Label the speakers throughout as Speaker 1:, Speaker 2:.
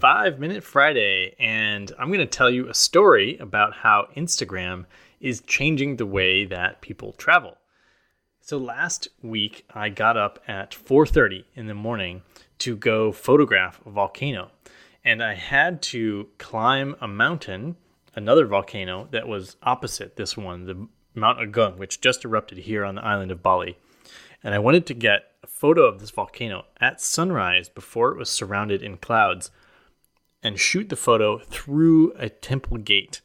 Speaker 1: 5-Minute Friday, and I'm going to tell you a story about how Instagram is changing the way that people travel. So last week, I got up at 4:30 in the morning to go photograph a volcano, and I had to climb a mountain, another volcano that was opposite this one, the Mount Agung, which just erupted here on the island of Bali. And I wanted to get a photo of this volcano at sunrise before it was surrounded in clouds and shoot the photo through a temple gate.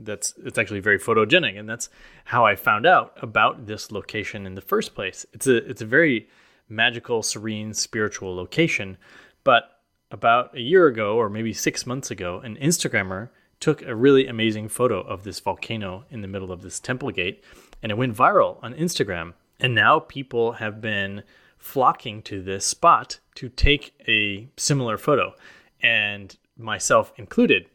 Speaker 1: It's actually very photogenic, and that's how I found out about this location in the first place. It's a very magical, serene, spiritual location. But about a year ago, or maybe 6 months ago, an Instagrammer took a really amazing photo of this volcano in the middle of this temple gate, and it went viral on Instagram. And now people have been flocking to this spot to take a similar photo, and myself included.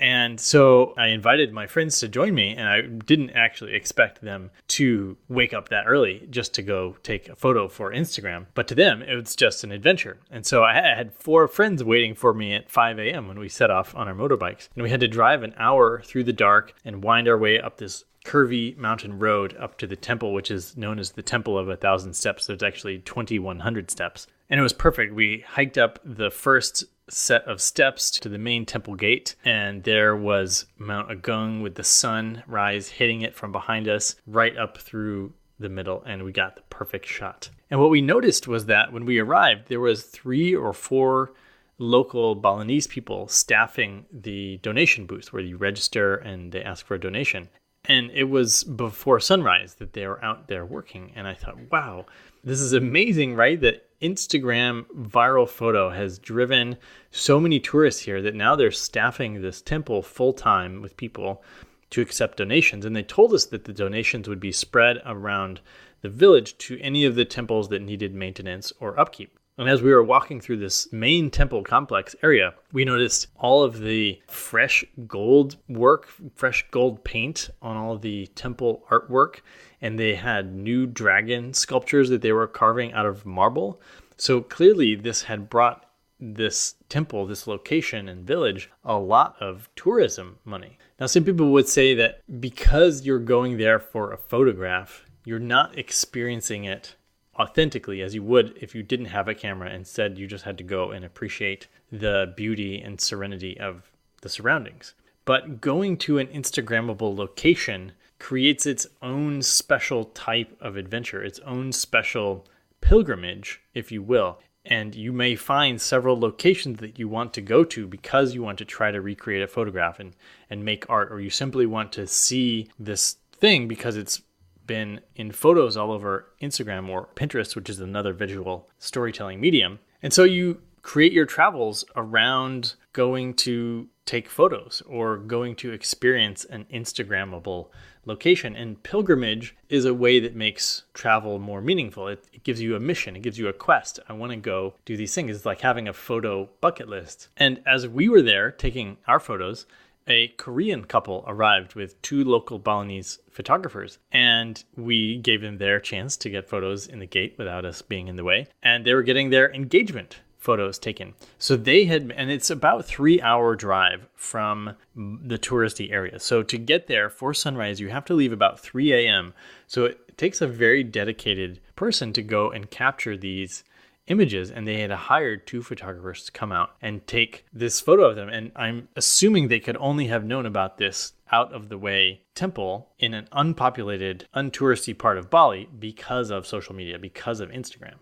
Speaker 1: And so I invited my friends to join me, and I didn't actually expect them to wake up that early just to go take a photo for Instagram. But to them, it was just an adventure. And so I had 4 friends waiting for me at 5 a.m. when we set off on our motorbikes. And we had to drive an hour through the dark and wind our way up this curvy mountain road up to the temple, which is known as the Temple of 1,000 Steps. So it's actually 2,100 steps. And it was perfect. We hiked up the first set of steps to the main temple gate, and there was Mount Agung with the sunrise hitting it from behind us right up through the middle, and we got the perfect shot. And what we noticed was that when we arrived, there was 3 or 4 local Balinese people staffing the donation booth where you register and they ask for a donation. And it was before sunrise that they were out there working. And I thought, wow, this is amazing, right? That Instagram viral photo has driven so many tourists here that now they're staffing this temple full-time with people to accept donations. And they told us that the donations would be spread around the village to any of the temples that needed maintenance or upkeep. And as we were walking through this main temple complex area, we noticed all of the fresh gold work, fresh gold paint on all of the temple artwork. And they had new dragon sculptures that they were carving out of marble. So clearly this had brought this temple, this location and village, a lot of tourism money. Now, some people would say that because you're going there for a photograph, you're not experiencing it authentically as you would if you didn't have a camera. Instead, you just had to go and appreciate the beauty and serenity of the surroundings. But going to an Instagrammable location creates its own special type of adventure, its own special pilgrimage, if you will. And you may find several locations that you want to go to because you want to try to recreate a photograph and make art, or you simply want to see this thing because it's been in photos all over Instagram or Pinterest, which is another visual storytelling medium. And so you create your travels around going to take photos or going to experience an Instagrammable location. And pilgrimage is a way that makes travel more meaningful. It gives you a mission. It gives you a quest. I want to go do these things. It's like having a photo bucket list. And as we were there taking our photos, a Korean couple arrived with 2 local Balinese photographers, and we gave them their chance to get photos in the gate without us being in the way. And they were getting their engagement photos taken. So they had, and it's about 3-hour drive from the touristy area. So to get there for sunrise, you have to leave about 3 a.m. So it takes a very dedicated person to go and capture these images, and they had hired 2 photographers to come out and take this photo of them. And I'm assuming they could only have known about this out of the way temple in an unpopulated, untouristy part of Bali because of social media, because of Instagram.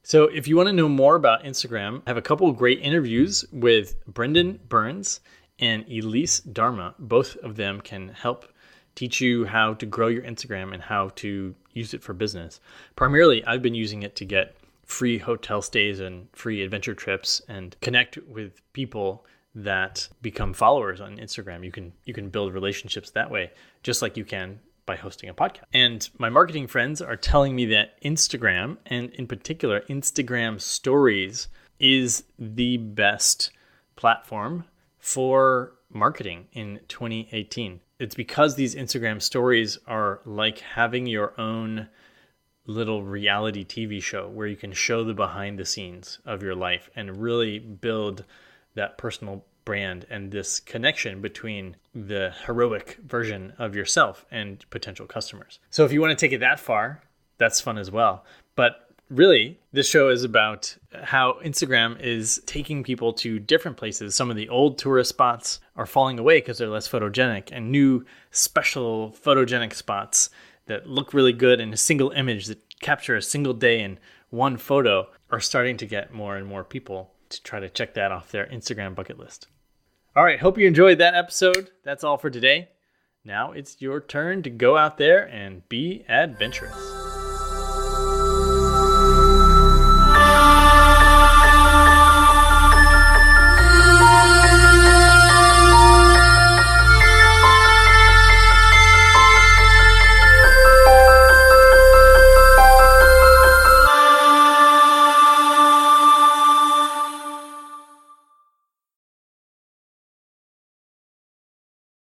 Speaker 1: So if you want to know more about Instagram, I have a couple of great interviews with Brendan Burns and Elise Dharma. Both of them can help teach you how to grow your Instagram and how to use it for business. Primarily, I've been using it to get free hotel stays and free adventure trips and connect with people that become followers on Instagram. You can build relationships that way, just like you can by hosting a podcast. And my marketing friends are telling me that Instagram, and in particular Instagram stories, is the best platform for marketing in 2018. It's because these Instagram stories are like having your own little reality TV show where you can show the behind the scenes of your life and really build that personal brand and this connection between the heroic version of yourself and potential customers. So if you want to take it that far, that's fun as well. But really, this show is about how Instagram is taking people to different places. Some of the old tourist spots are falling away because they're less photogenic, and new special photogenic spots that look really good in a single image that capture a single day in one photo are starting to get more and more people to try to check that off their Instagram bucket list. All right, hope you enjoyed that episode. That's all for today. Now it's your turn to go out there and be adventurous.